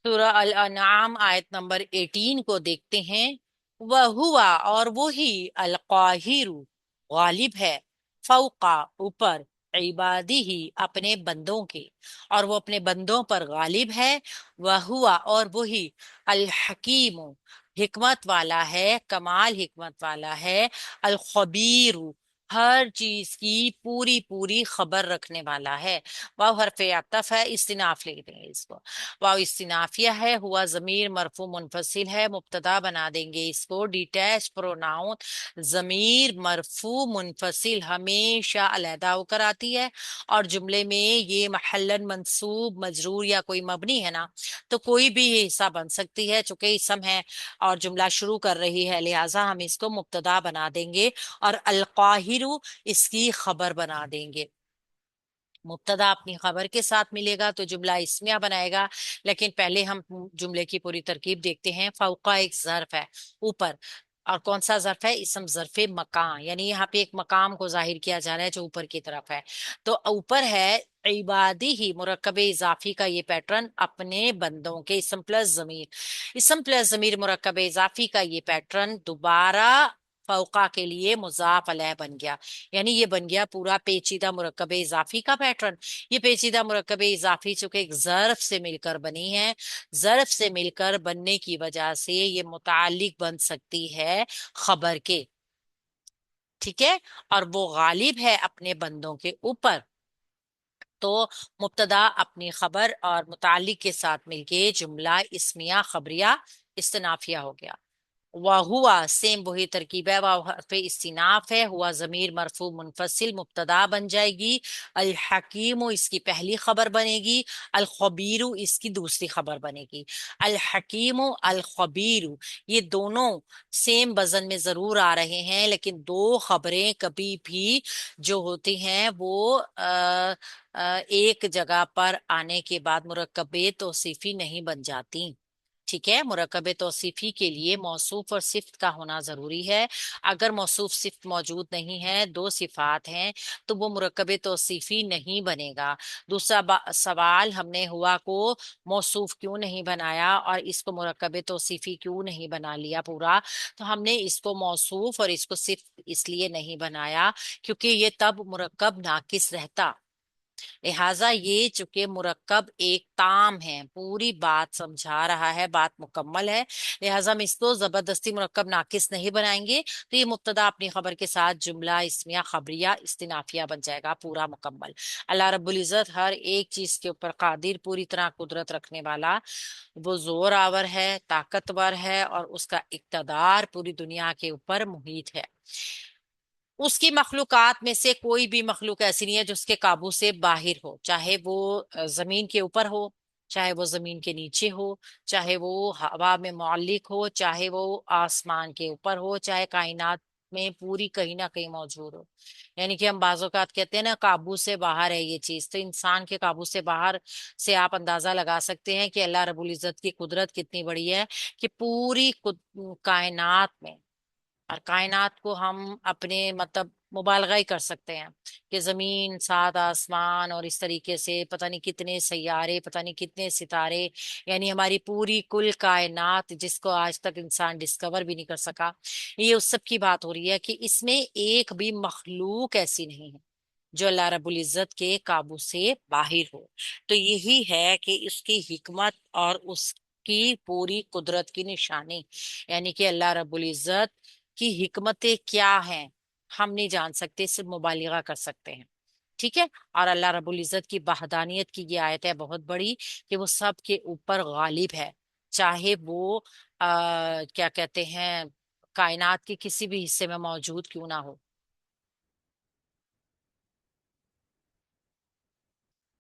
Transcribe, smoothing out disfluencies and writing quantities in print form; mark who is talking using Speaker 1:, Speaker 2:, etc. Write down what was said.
Speaker 1: سورہ الانعام آیت نمبر 18 کو دیکھتے ہیں۔ وہ ہوا اور وہی القاہر غالب ہے، فوقا اوپر، عبادی ہی اپنے بندوں کے، اور وہ اپنے بندوں پر غالب ہے۔ وہ ہوا اور وہی الحکیم حکمت والا ہے، کمال حکمت والا ہے، الخبیر ہر چیز کی پوری پوری خبر رکھنے والا ہے۔ واو حرف عطف ہے، استناف لکھ دیں گے اس کو۔ واو استنافیہ ہے، ہوا ضمیر مرفوع منفصل ہے، مبتدا بنا دیں گے اس کو، ڈیٹیچ پروناؤن ضمیر مرفوع منفصل ہمیشہ علیحدہ ہو کر آتی ہے، اور جملے میں یہ محلن منصوب مجرور یا کوئی مبنی ہے نا، تو کوئی بھی یہ حصہ بن سکتی ہے، چونکہ اسم ہے اور جملہ شروع کر رہی ہے، لہٰذا ہم اس کو مبتدا بنا دیں گے اور القاہر اس کی خبر بنا دیں گے۔ مبتدا اپنی خبر کے ساتھ ملے گا تو جملہ اسمیہ بنائے گا، لیکن پہلے ہم جملے کی پوری ترکیب دیکھتے ہیں۔ فوقا ایک ظرف ہے، اوپر، اور کون سا ظرف ہے؟ اسم ظرف مکان، یعنی یہاں پہ ایک مقام کو ظاہر کیا جا رہا ہے جو اوپر کی طرف ہے، تو اوپر ہے عبادی ہی، مرکب اضافی کا یہ پیٹرن، اپنے بندوں کے، اسم پلس ضمیر، اسم پلس ضمیر مرکب اضافی کا یہ پیٹرن دوبارہ فوقا کے لیے مضاف علیہ بن گیا، یعنی یہ بن گیا پورا پیچیدہ مرکب اضافی کا پیٹرن۔ یہ پیچیدہ مرکب اضافی چونکہ ایک ظرف سے مل کر بنی ہے، ظرف سے مل کر بننے کی وجہ سے یہ متعلق بن سکتی ہے خبر کے، ٹھیک ہے، اور وہ غالب ہے اپنے بندوں کے اوپر، تو مبتدا اپنی خبر اور متعلق کے ساتھ مل کے جملہ اسمیہ خبریہ استنافیہ ہو گیا۔ ہوا سیم وہی ترکیب ہے، واو حرف استناف ہے، ہوا ضمیر مرفوع منفصل مبتدا بن جائے گی، الحکیم اس کی پہلی خبر بنے گی، الخبیر اس کی دوسری خبر بنے گی۔ الحکیم الخبیر یہ دونوں سیم وزن میں ضرور آ رہے ہیں، لیکن دو خبریں کبھی بھی جو ہوتی ہیں وہ ایک جگہ پر آنے کے بعد مرکب توصیفی نہیں بن جاتی، ٹھیک ہے۔ مرکب توصیفی کے لیے موصوف اور صفت کا ہونا ضروری ہے، اگر موصوف صفت موجود نہیں ہے، دو صفات ہیں، تو وہ مرکب توصیفی نہیں بنے گا۔ دوسرا سوال، ہم نے ہوا کو موصوف کیوں نہیں بنایا اور اس کو مرکب توصیفی کیوں نہیں بنا لیا پورا؟ تو ہم نے اس کو موصوف اور اس کو صفت اس لیے نہیں بنایا کیونکہ یہ تب مرکب ناقص رہتا، لہٰذا یہ چونکہ مرکب ایک تام ہے، پوری بات سمجھا رہا ہے، بات مکمل ہے، لہٰذا ہم اس کو زبردستی مرکب ناقص نہیں بنائیں گے، تو یہ مبتدا اپنی خبر کے ساتھ جملہ اسمیہ خبریہ استنافیہ بن جائے گا پورا مکمل۔ اللہ رب العزت ہر ایک چیز کے اوپر قادر، پوری طرح قدرت رکھنے والا، وہ زور آور ہے، طاقتور ہے، اور اس کا اقتدار پوری دنیا کے اوپر محیط ہے۔ اس کی مخلوقات میں سے کوئی بھی مخلوق ایسی نہیں ہے جو اس کے قابو سے باہر ہو، چاہے وہ زمین کے اوپر ہو، چاہے وہ زمین کے نیچے ہو، چاہے وہ ہوا میں معلق ہو، چاہے وہ آسمان کے اوپر ہو، چاہے کائنات میں پوری کہیں نہ کہیں موجود ہو، یعنی کہ ہم بعض اوقات کہتے ہیں نا قابو سے باہر ہے یہ چیز، تو انسان کے قابو سے باہر سے آپ اندازہ لگا سکتے ہیں کہ اللہ رب العزت کی قدرت کتنی بڑی ہے، کہ پوری کائنات میں، اور کائنات کو ہم اپنے مطلب مبالغہ ہی کر سکتے ہیں کہ زمین، سات آسمان، اور اس طریقے سے پتہ نہیں کتنے سیارے، پتہ نہیں کتنے ستارے، یعنی ہماری پوری کل کائنات جس کو آج تک انسان ڈسکور بھی نہیں کر سکا، یہ اس سب کی بات ہو رہی ہے کہ اس میں ایک بھی مخلوق ایسی نہیں ہے جو اللہ رب العزت کے قابو سے باہر ہو، تو یہی ہے کہ اس کی حکمت اور اس کی پوری قدرت کی نشانی، یعنی کہ اللہ رب العزت کی حکمتیں کیا ہیں ہم نہیں جان سکتے، صرف مبالغہ کر سکتے ہیں، ٹھیک ہے۔ اور اللہ رب العزت کی وحدانیت کی یہ آیت ہے بہت بڑی کہ وہ سب کے اوپر غالب ہے، چاہے وہ کیا کہتے ہیں کائنات کے کسی بھی حصے میں موجود کیوں نہ ہو،